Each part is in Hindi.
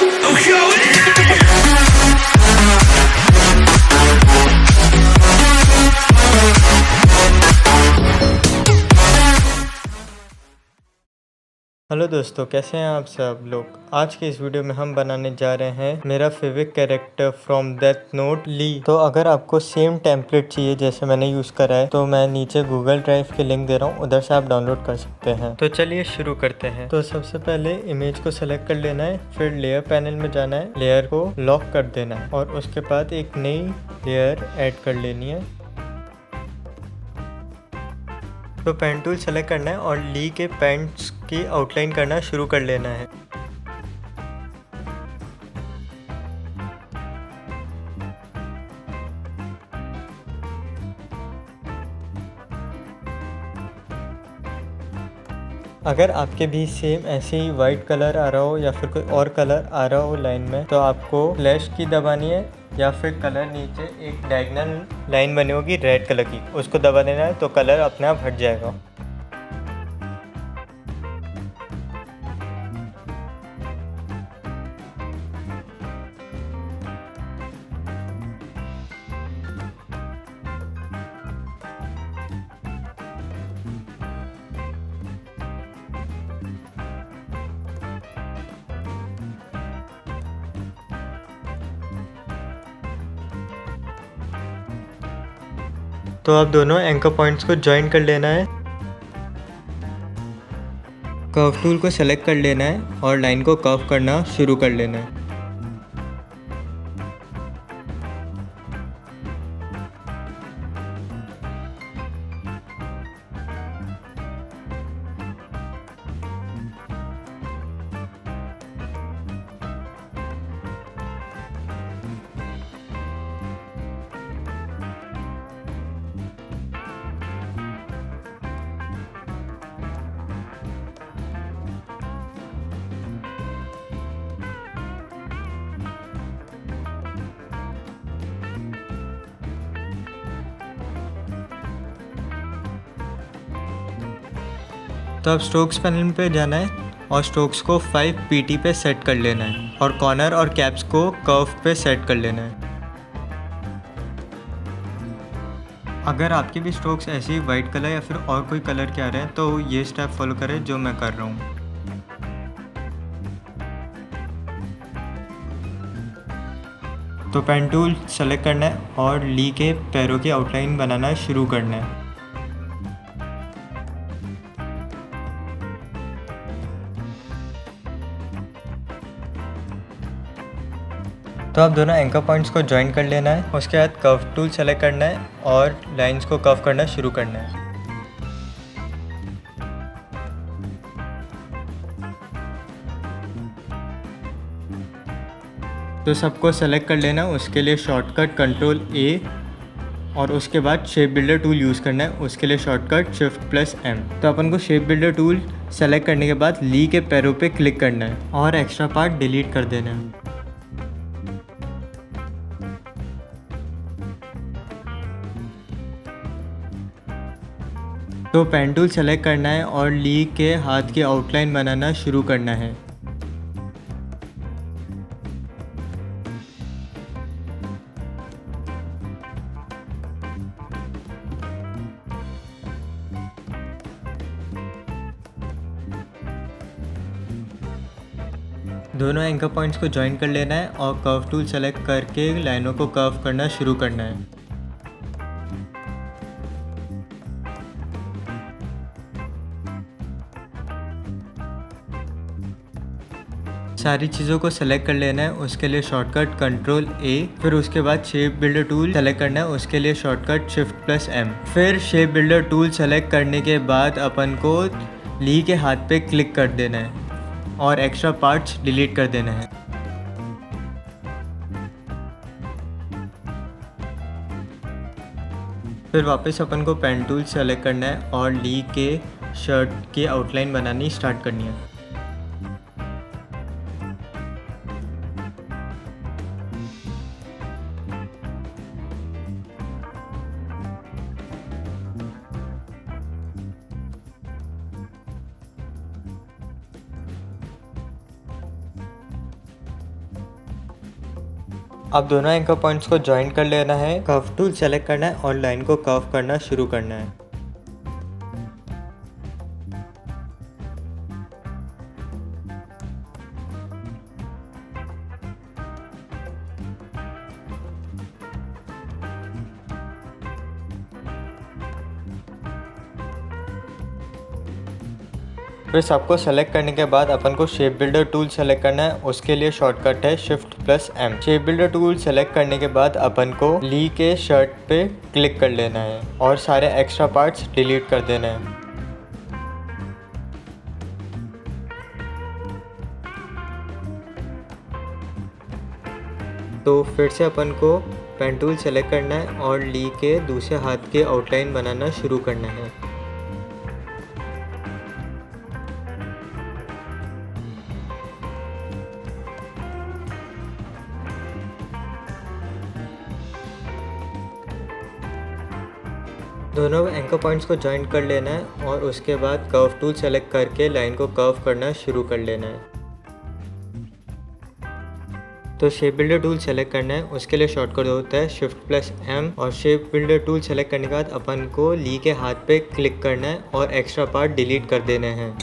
हेलो दोस्तों, कैसे हैं आप सब लोग। आज के इस वीडियो में हम बनाने जा रहे हैं मेरा favourite character from Death Note, ली। तो अगर आपको सेम टेम्पलेट चाहिए जैसे मैंने यूज़ करा है तो मैं नीचे गूगल ड्राइव की लिंक दे रहा हूँ, उधर से आप डाउनलोड कर सकते हैं। तो चलिए शुरू करते हैं। तो सबसे पहले इमेज को सेलेक्ट कर लेना है, फिर लेयर पैनल में जाना है, लेयर को लॉक कर देना है और उसके बाद एक नई लेयर ऐड कर लेनी है। तो पेन टूल सेलेक्ट करना है और ली के पेंट्स की आउटलाइन करना शुरू कर लेना है। अगर आपके भी सेम ऐसे ही वाइट कलर आ रहा हो या फिर कोई और कलर आ रहा हो लाइन में, तो आपको फ्लैश की दबानी है या फिर कलर नीचे एक डायगोनल लाइन बनी होगी रेड कलर की, उसको दबा देना है तो कलर अपने आप हट जाएगा। तो अब दोनों एंकर पॉइंट्स को ज्वाइन कर लेना है। कर्व टूल को सेलेक्ट कर लेना है और लाइन को कर्व करना शुरू कर लेना है। तो अब स्ट्रोक्स पैनल पे जाना है और स्ट्रोक्स को 5 pt पे सेट कर लेना है और कॉर्नर और कैप्स को कर्व पे सेट कर लेना है। अगर आपके भी स्ट्रोक्स ऐसे ही वाइट कलर या फिर और कोई कलर के आ रहे हैं तो ये स्टेप फॉलो करें जो मैं कर रहा हूँ। तो पेन टूल सेलेक्ट करना है और ली के पैरों की आउटलाइन बनाना शुरू करना है। तो आप दोनों एंकर पॉइंट्स को ज्वाइन कर लेना है, उसके बाद कर्व टूल सेलेक्ट करना है और लाइंस को कर्व करना शुरू करना है। तो सबको सेलेक्ट कर लेना, उसके लिए शॉर्टकट कंट्रोल A और उसके बाद शेप बिल्डर टूल यूज़ करना है, उसके लिए शॉर्टकट Shift+M। तो अपन को शेप बिल्डर टूल सेलेक्ट करने के बाद ली के पैरों पे क्लिक करना है और एक्स्ट्रा पार्ट डिलीट कर देना है। तो पेन टूल सेलेक्ट करना है और ली के हाथ की आउटलाइन बनाना शुरू करना है। दोनों एंकर पॉइंट्स को ज्वाइन कर लेना है और कर्व टूल सेलेक्ट करके लाइनों को कर्व करना शुरू करना है। सारी चीज़ों को सेलेक्ट कर लेना है, उसके लिए शॉर्टकट कंट्रोल A, फिर उसके बाद शेप बिल्डर टूल सेलेक्ट करना है, उसके लिए शॉर्टकट Shift+M। फिर शेप बिल्डर टूल सेलेक्ट करने के बाद अपन को ली के हाथ पे क्लिक कर देना है और एक्स्ट्रा पार्ट्स डिलीट कर देना है। फिर वापस अपन को पेन टूल सेलेक्ट करना है और ली के शर्ट की आउटलाइन बनानी स्टार्ट करनी है। अब दोनों एंकर पॉइंट्स को ज्वाइन कर लेना है, कर्व टूल सेलेक्ट करना है और लाइन को कर्व करना शुरू करना है। फिर सबको सेलेक्ट करने के बाद अपन को शेप बिल्डर टूल सेलेक्ट करना है। उसके लिए शॉर्टकट है Shift+M। Shape builder tool select करने के बाद अपन को ली के शर्ट पे क्लिक कर लेना है और सारे एक्स्ट्रा पार्ट्स डिलीट कर देना है। तो फिर से अपन को पेन टूल सेलेक्ट करना है और ली के दूसरे हाथ के आउटलाइन बनाना शुरू करना है। दोनों एंकर पॉइंट्स को ज्वाइन कर लेना है और उसके बाद कर्व टूल सेलेक्ट करके लाइन को कर्व करना शुरू कर लेना है। तो शेप बिल्डर टूल सेलेक्ट करना है, उसके लिए शॉर्टकट होता है Shift+M और शेप बिल्डर टूल सेलेक्ट करने के बाद अपन को ली के हाथ पे क्लिक करना है और एक्स्ट्रा पार्ट डिलीट कर देने हैं।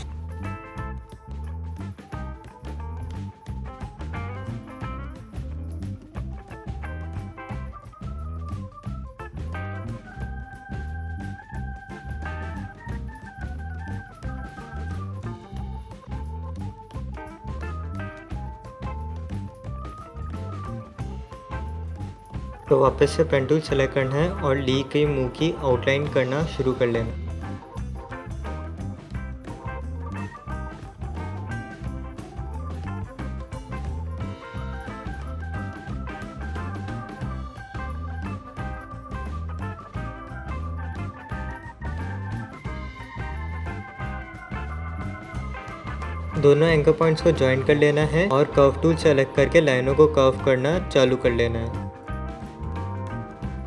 तो वापस से पेन टूल सेलेक्ट करना है और ली के मुंह की आउटलाइन करना शुरू कर लेना। दोनों एंकर पॉइंट्स को ज्वाइन कर लेना है और कर्व टूल सेलेक्ट करके लाइनों को कर्व करना चालू कर लेना है।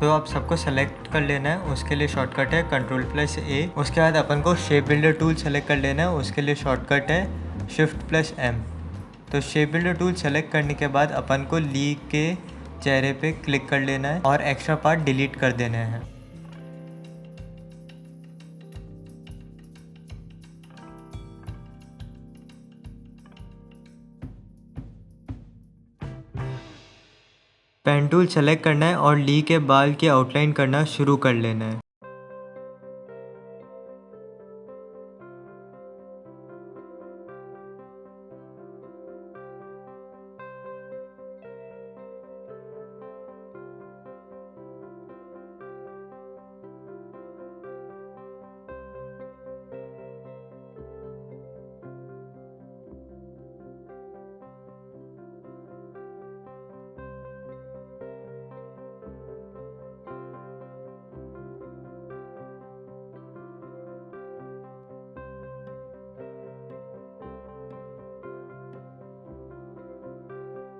तो आप सबको सेलेक्ट कर लेना है, उसके लिए शॉर्टकट है Ctrl+A। उसके बाद अपन को शेप बिल्डर टूल सेलेक्ट कर लेना है, उसके लिए शॉर्टकट है Shift+M। तो शेप बिल्डर टूल सेलेक्ट करने के बाद अपन को ली के चेहरे पे क्लिक कर लेना है और एक्स्ट्रा पार्ट डिलीट कर देने हैं। पेन टूल सेलेक्ट करना है और ली के बाल की आउटलाइन करना शुरू कर लेना है।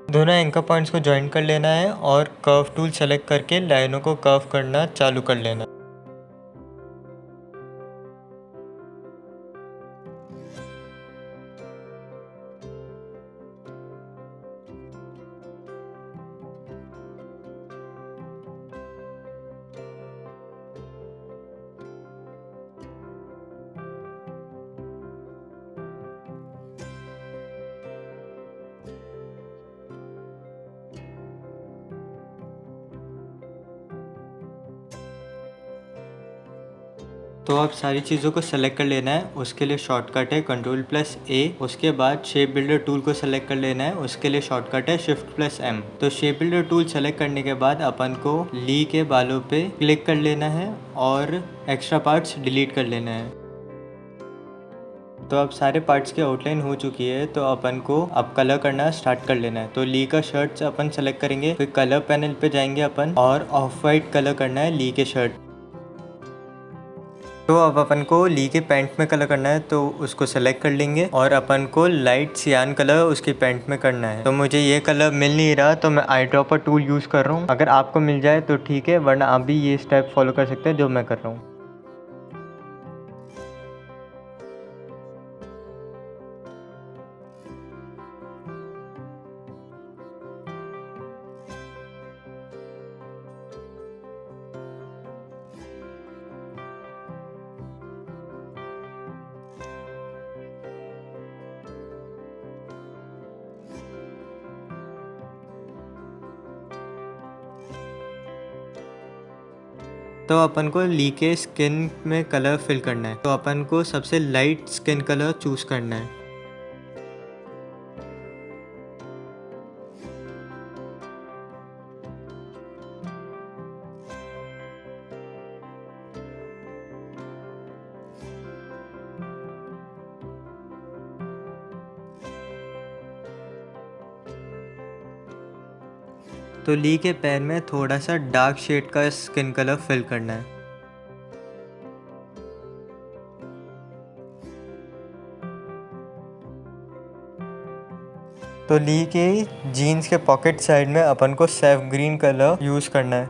दोनों एंकर पॉइंट्स को ज्वाइन कर लेना है और कर्व टूल सेलेक्ट करके लाइनों को कर्व करना चालू कर लेना। तो अब सारी चीज़ों को सेलेक्ट कर लेना है, उसके लिए शॉर्टकट है Ctrl+A। उसके बाद शेप बिल्डर टूल को सेलेक्ट कर लेना है, उसके लिए शॉर्टकट है Shift+M। तो शेप बिल्डर टूल सेलेक्ट करने के बाद अपन को ली के बालों पे क्लिक कर लेना है और एक्स्ट्रा पार्ट्स डिलीट कर लेना है। तो अब सारे पार्ट्स की आउटलाइन हो चुकी है, तो अपन को अब कलर करना स्टार्ट कर लेना है। तो ली का शर्ट अपन सेलेक्ट करेंगे, फिर कलर पैनल पे जाएंगे अपन और ऑफ वाइट कलर करना है ली के शर्ट। तो अब अपन को ली के पैंट में कलर करना है, तो उसको सेलेक्ट कर लेंगे और अपन को लाइट सियान कलर उसकी पैंट में करना है। तो मुझे ये कलर मिल नहीं रहा, तो मैं आई ड्रॉपर टूल यूज़ कर रहा हूँ। अगर आपको मिल जाए तो ठीक है, वरना आप भी ये स्टेप फॉलो कर सकते हैं जो मैं कर रहा हूँ। तो अपन को ली के स्किन में कलर फिल करना है, तो अपन को सबसे लाइट स्किन कलर चूज करना है। तो ली के पैर में थोड़ा सा डार्क शेड का स्किन कलर फिल करना है। तो ली के जीन्स के पॉकेट साइड में अपन को सेफ ग्रीन कलर यूज करना है।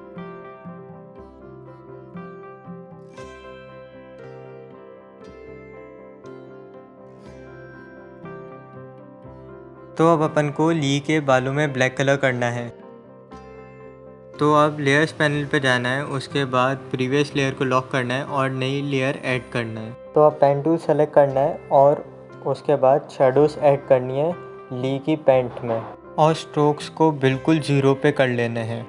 तो अब अपन को ली के बालों में ब्लैक कलर करना है। तो अब लेयर्स पैनल पे जाना है, उसके बाद प्रीवियस लेयर को लॉक करना है और नई लेयर ऐड करना है। तो अब पेन टूल सेलेक्ट करना है और उसके बाद शेडोज ऐड करनी है ली की पैंट में, और स्ट्रोक्स को बिल्कुल 0 पे कर लेने हैं।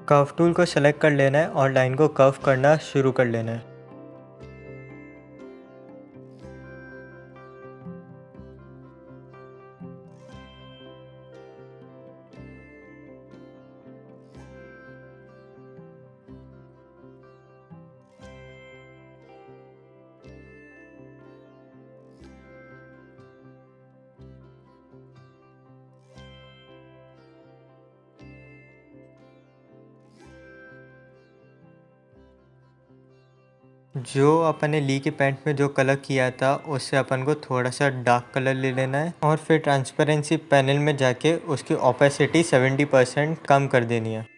कर्व टूल को सेलेक्ट कर लेना है और लाइन को कर्व करना शुरू कर लेना है। जो अपन ने ली के पैंट में जो कलर किया था उससे अपन को थोड़ा सा डार्क कलर ले लेना है और फिर ट्रांसपेरेंसी पैनल में जाके उसकी ओपेसिटी 70% कम कर देनी है।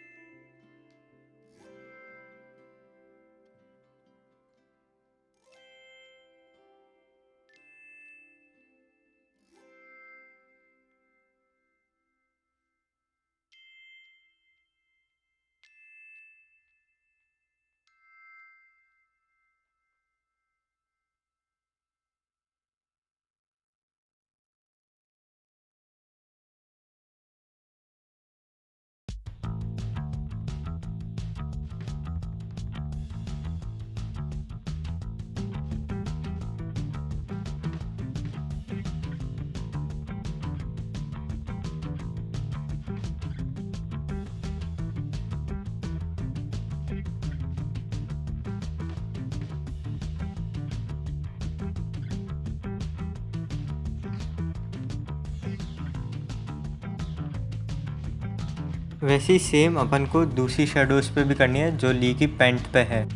वैसे ही सेम अपन को दूसरी शेडोज पे भी करनी है जो ली की पैंट पे है।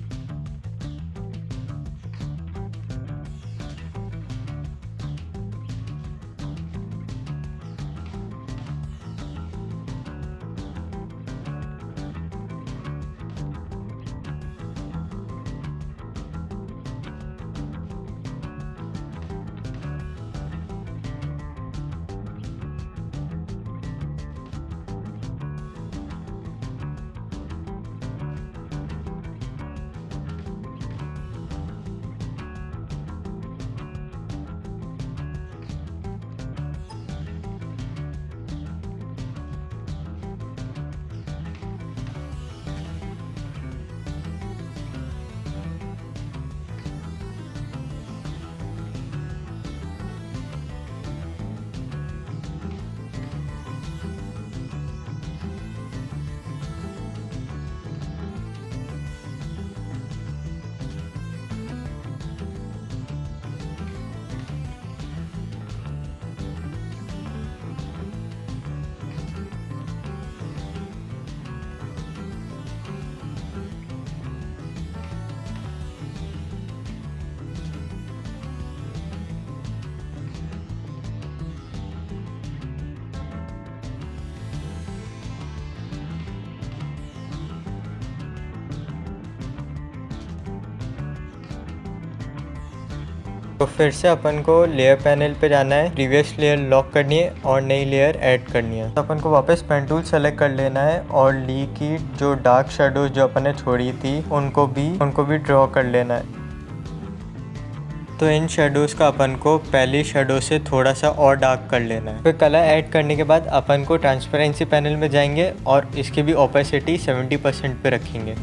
तो फिर से अपन को लेयर पैनल पे जाना है, प्रीवियस लेयर लॉक करनी है और नई लेयर ऐड करनी है। तो अपन को वापस पेन टूल सेलेक्ट कर लेना है और ली की जो डार्क शेडोज जो अपन ने छोड़ी थी उनको भी ड्रॉ कर लेना है। तो इन शेडोज का अपन को पहली शेडो से थोड़ा सा और डार्क कर लेना है। फिर कलर ऐड करने के बाद अपन को ट्रांसपेरेंसी पैनल में जाएंगे और इसकी भी ओपेसिटी 70% पे रखेंगे।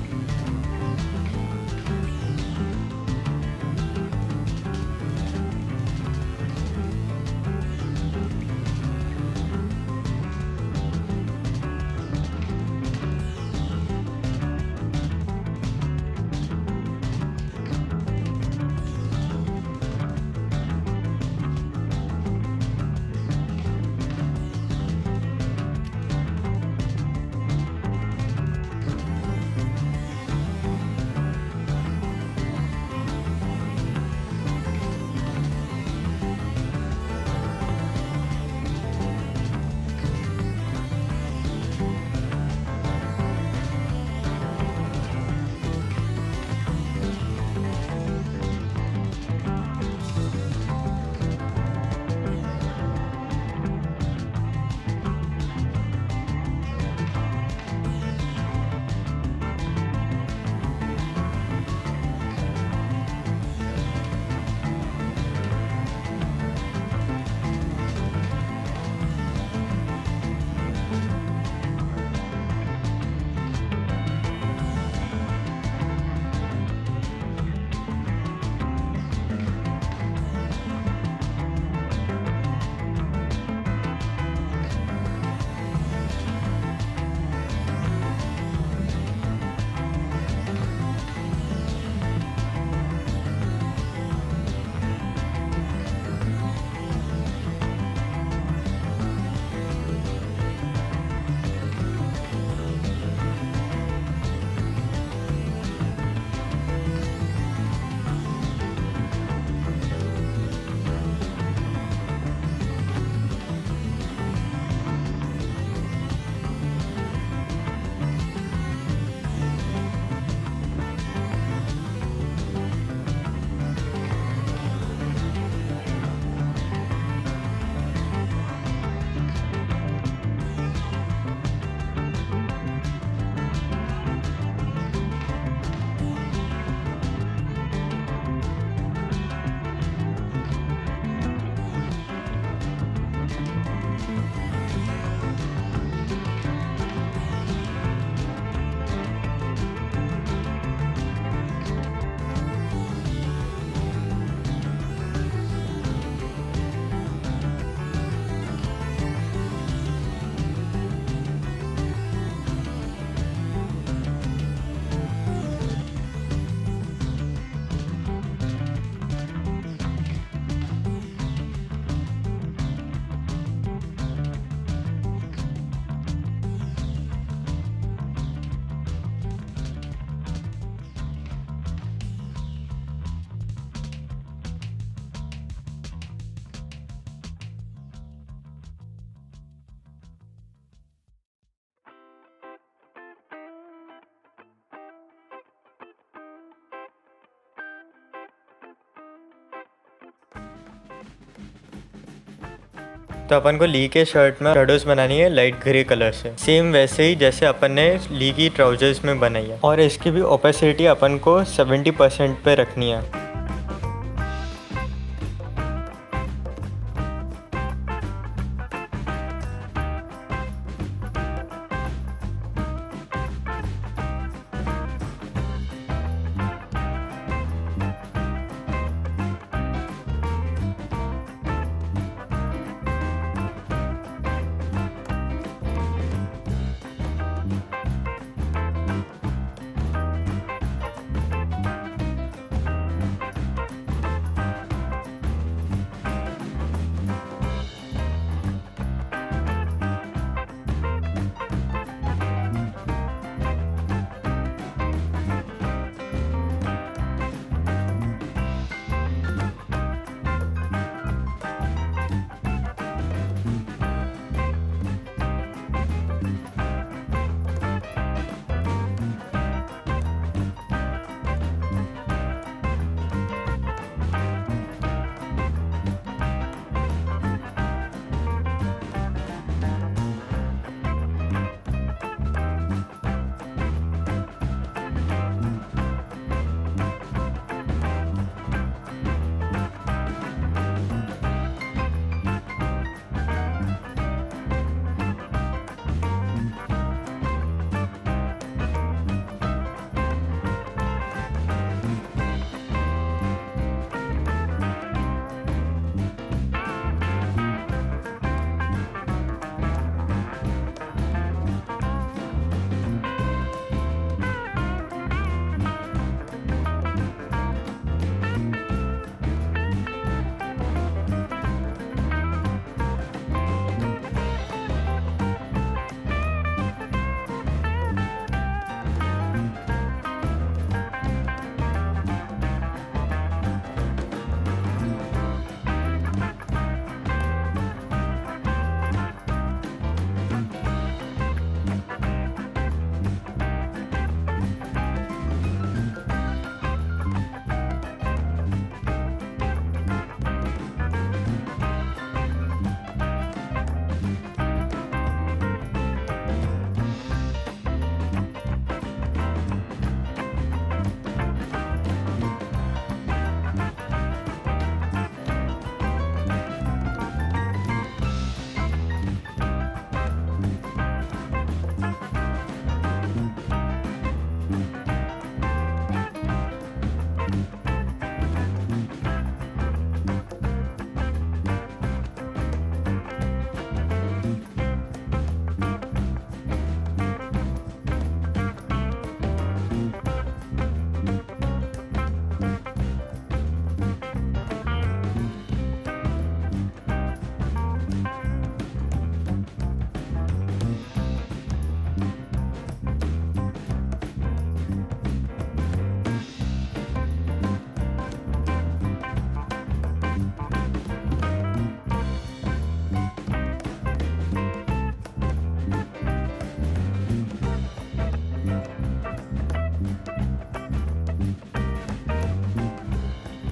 तो अपन को ली के शर्ट में शेडोज बनानी है लाइट ग्रे कलर से, सेम वैसे ही जैसे अपन ने ली की ट्राउजर्स में बनाई है। और इसकी भी ओपेसिटी अपन को 70% पे रखनी है।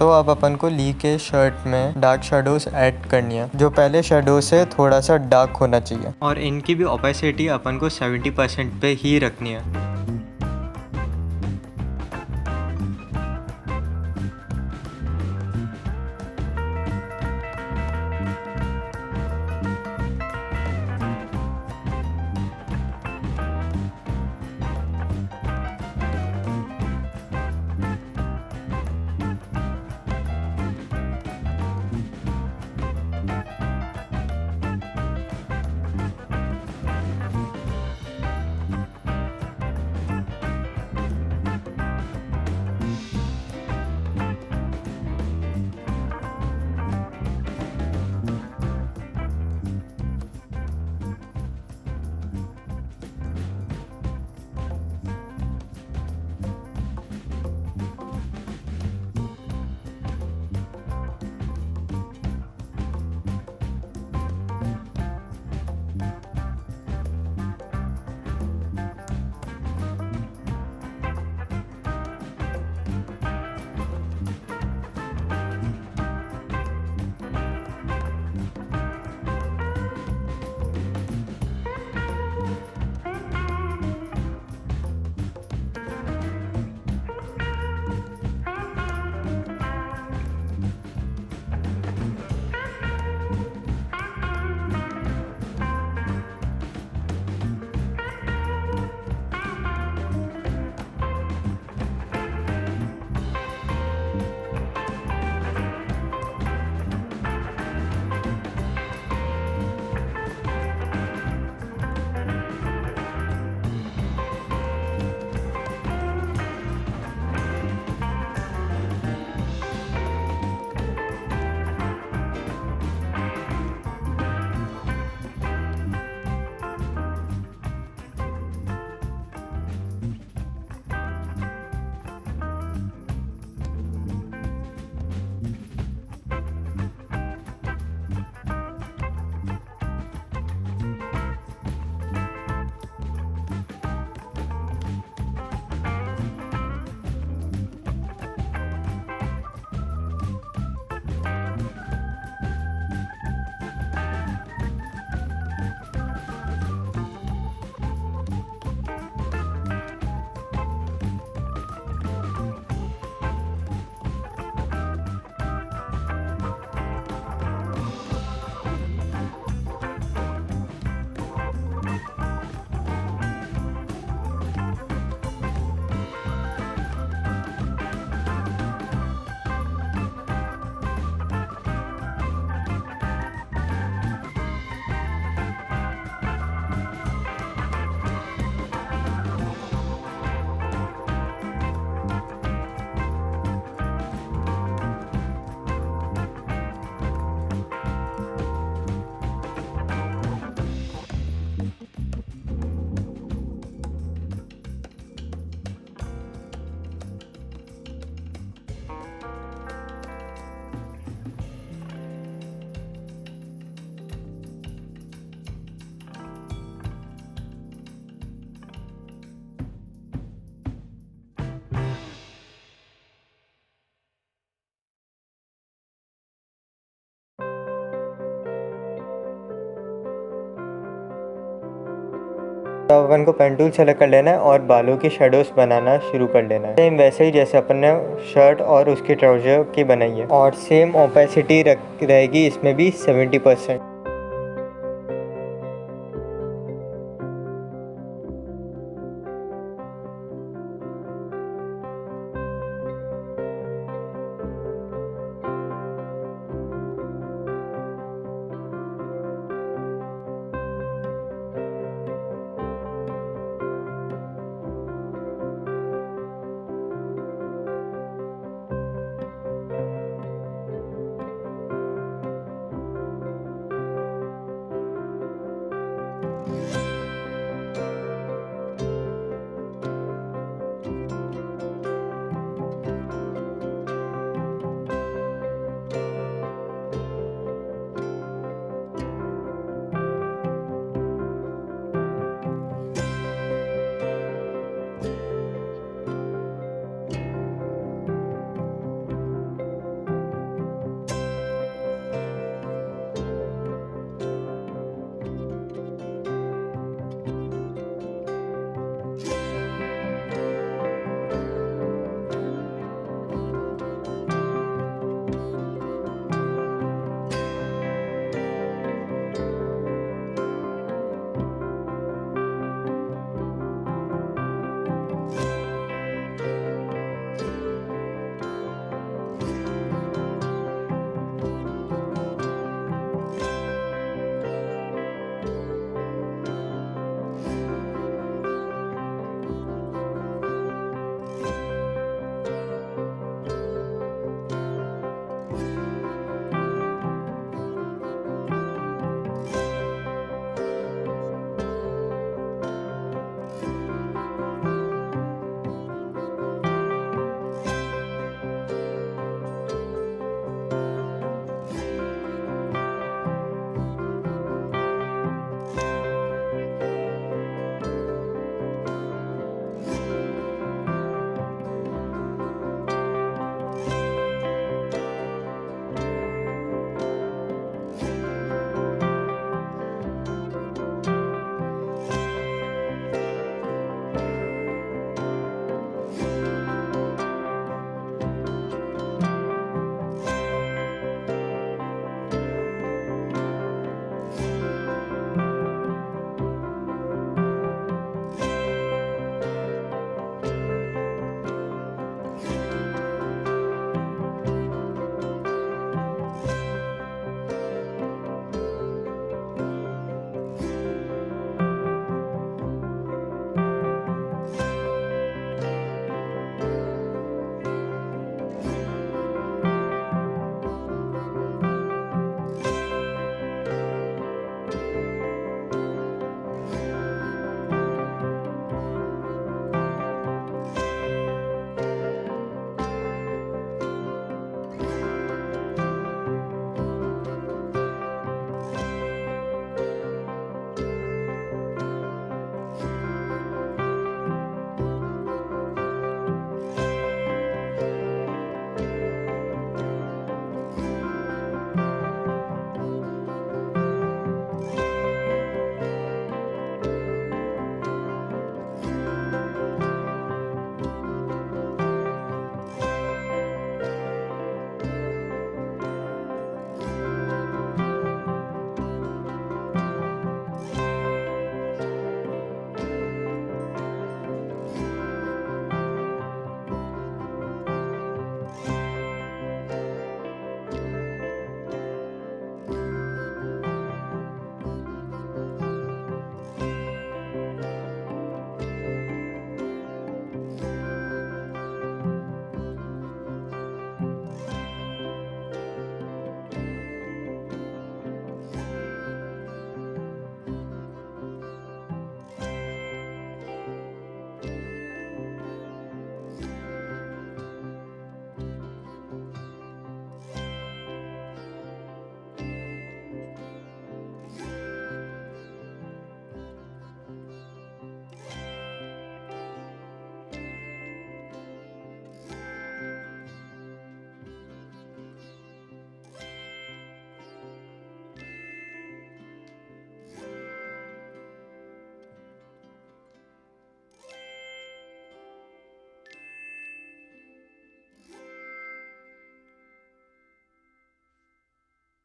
तो अब अपन को ली के शर्ट में डार्क शेडोज ऐड करनी है। जो पहले शेडो से थोड़ा सा डार्क होना चाहिए और इनकी भी ओपेसिटी अपन को 70% पे ही रखनी है। तो अपन को पेन टूल सेलेक्ट कर लेना है और बालों की शेडोज बनाना शुरू कर लेना है। सेम वैसे ही जैसे अपन ने शर्ट और उसकी ट्राउजर की बनाई है और सेम ओपेसिटी रहेगी इसमें भी 70%।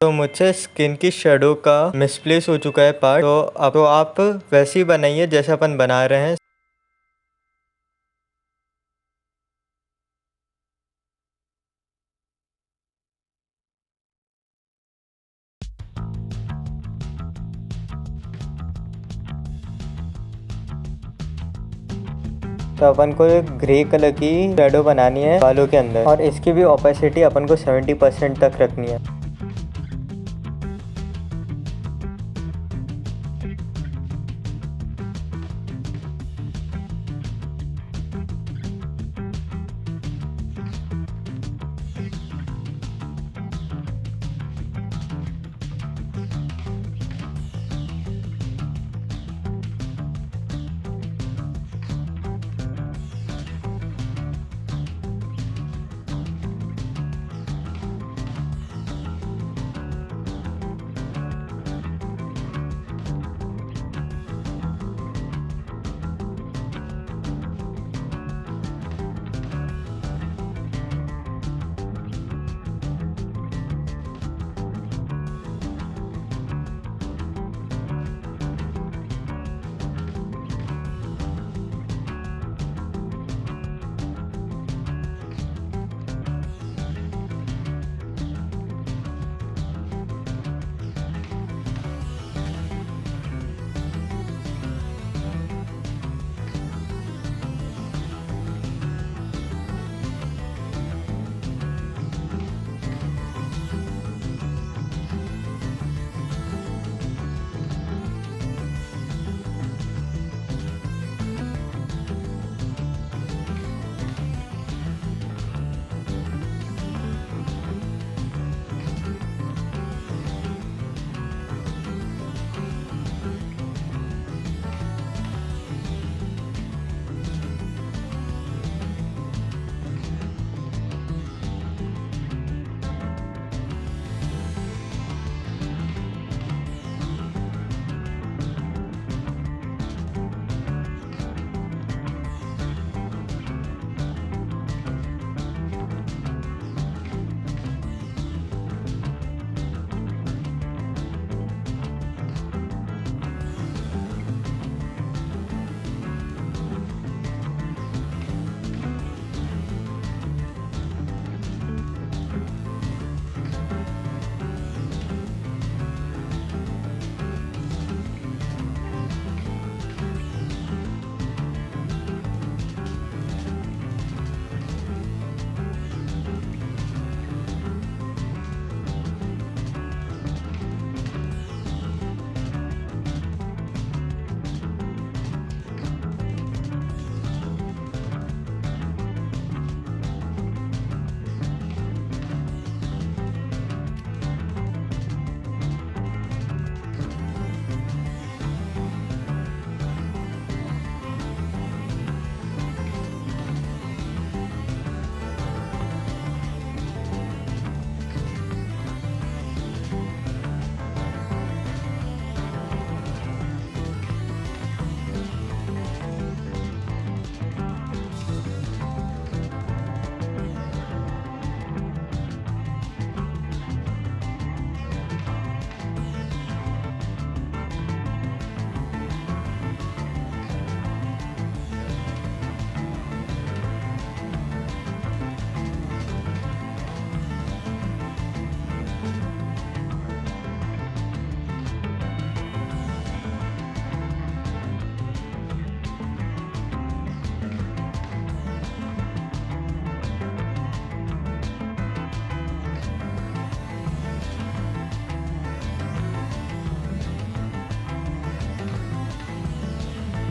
तो मुझसे स्किन की शेडो का मिसप्लेस हो चुका है पार्ट, तो अब तो आप वैसे ही बनाइए जैसे अपन बना रहे हैं। तो अपन को एक ग्रे कलर की शेडो बनानी है बालों के अंदर, और इसकी भी ओपेसिटी अपन को 70% तक रखनी है।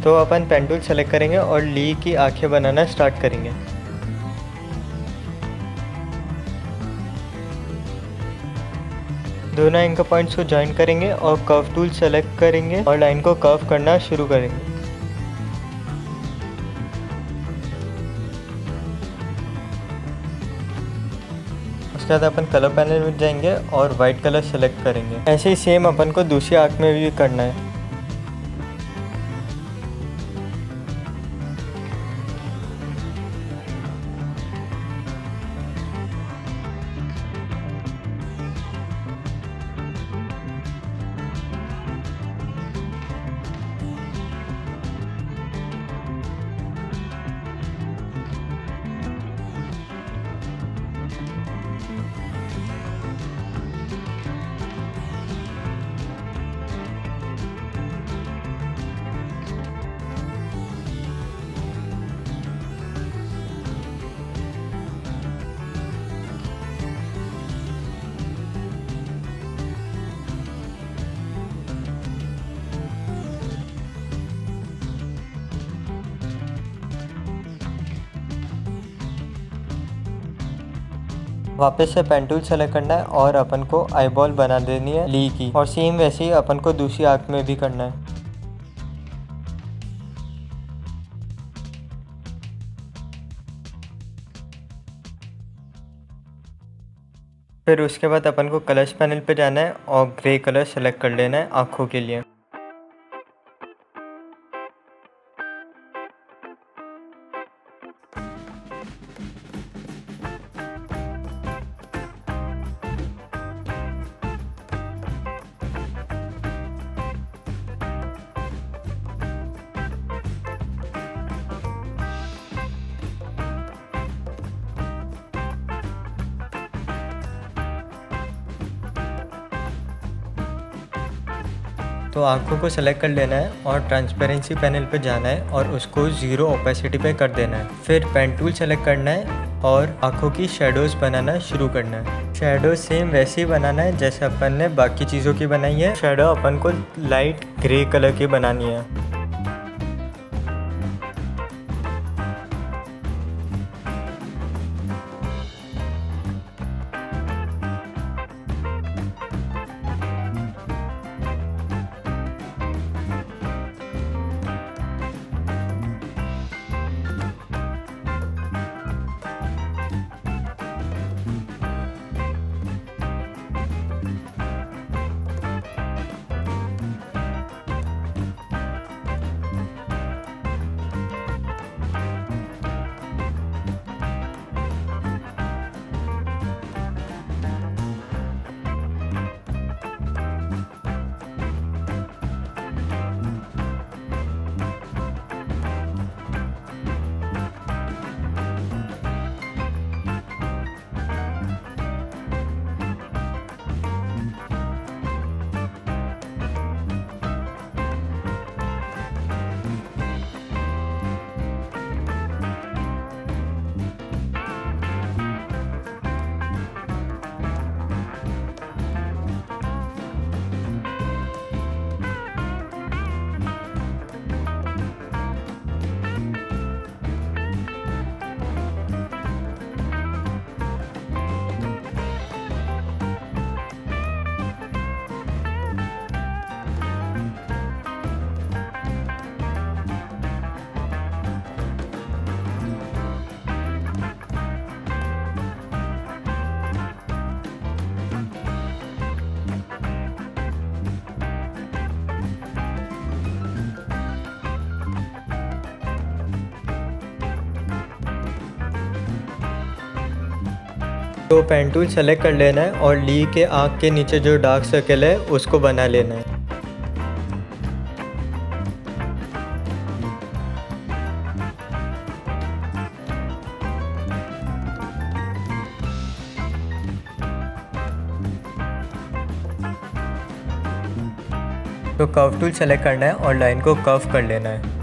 तो अपन पेन टूल सेलेक्ट करेंगे और ली की आंखें बनाना स्टार्ट करेंगे। दोनों एंकर पॉइंट्स को ज्वाइन करेंगे और कर्व टूल सेलेक्ट करेंगे और लाइन को कर्व करना शुरू करेंगे। उसके बाद अपन कलर पैनल में जाएंगे और वाइट कलर सेलेक्ट करेंगे। ऐसे ही सेम अपन को दूसरी आंख में भी करना है। वापस से पेन टूल सेलेक्ट करना है और अपन को आई बॉल बना देनी है ली की, और सेम वैसे ही अपन को दूसरी आंख में भी करना है। फिर उसके बाद अपन को कलर्स पैनल पे जाना है और ग्रे कलर सेलेक्ट कर लेना है आँखों के लिए। तो आँखों को सेलेक्ट कर लेना है और ट्रांसपेरेंसी पैनल पे जाना है और उसको 0 ओपेसिटी पे कर देना है। फिर पेन टूल सेलेक्ट करना है और आँखों की शेडोज़ बनाना शुरू करना है। शेडो सेम वैसे ही बनाना है जैसे अपन ने बाकी चीज़ों की बनाई है। शेडो अपन को लाइट ग्रे कलर की बनानी है। तो पेन टूल सेलेक्ट कर लेना है और ली के आँख के नीचे जो डार्क सर्कल है उसको बना लेना है। तो कर्व टूल सेलेक्ट करना है और लाइन को कर्व कर लेना है।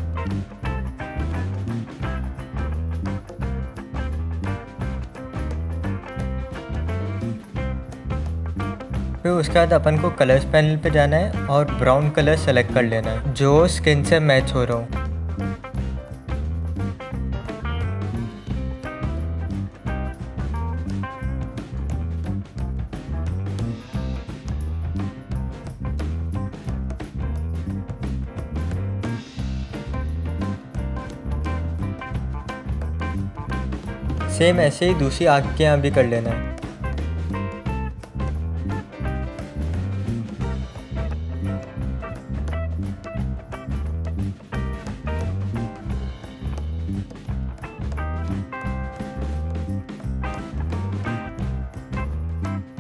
फिर उसके बाद अपन को कलर्स पैनल पे जाना है और ब्राउन कलर सेलेक्ट कर लेना है जो स्किन से मैच हो रहा हो। सेम ऐसे ही दूसरी आँख के यहाँ भी कर लेना है।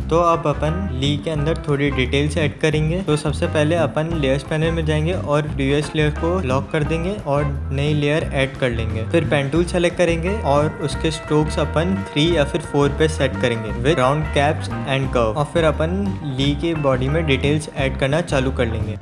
तो अब अपन ली के अंदर थोड़ी डिटेल्स ऐड करेंगे। तो सबसे पहले अपन लेयर्स पैनल में जाएंगे और प्रीवियस लेयर को लॉक कर देंगे और नई लेयर ऐड कर लेंगे। फिर पेन टूल सेलेक्ट करेंगे और उसके स्ट्रोक्स अपन 3 या फिर 4 पे सेट करेंगे with round caps and curve, और फिर अपन ली के बॉडी में डिटेल्स ऐड करना चालू कर लेंगे।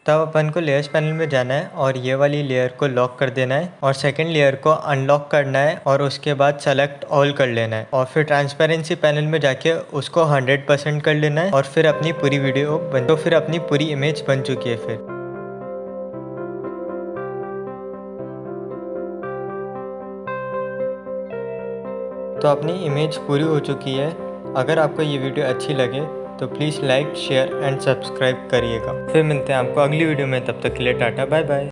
तब अपन को लेयर्स पैनल में जाना है और ये वाली लेयर को लॉक कर देना है और सेकंड लेयर को अनलॉक करना है और उसके बाद सेलेक्ट ऑल कर लेना है और फिर ट्रांसपेरेंसी पैनल में जाके उसको 100% कर लेना है और फिर अपनी पूरी वीडियो तो फिर अपनी पूरी इमेज बन चुकी है। फिर तो अपनी इमेज पूरी हो चुकी है। अगर आपको ये वीडियो अच्छी लगे तो please like share and subscribe करिएगा। फिर मिलते हैं आपको अगली वीडियो में, तब तक के लिए टाटा बाय बाय।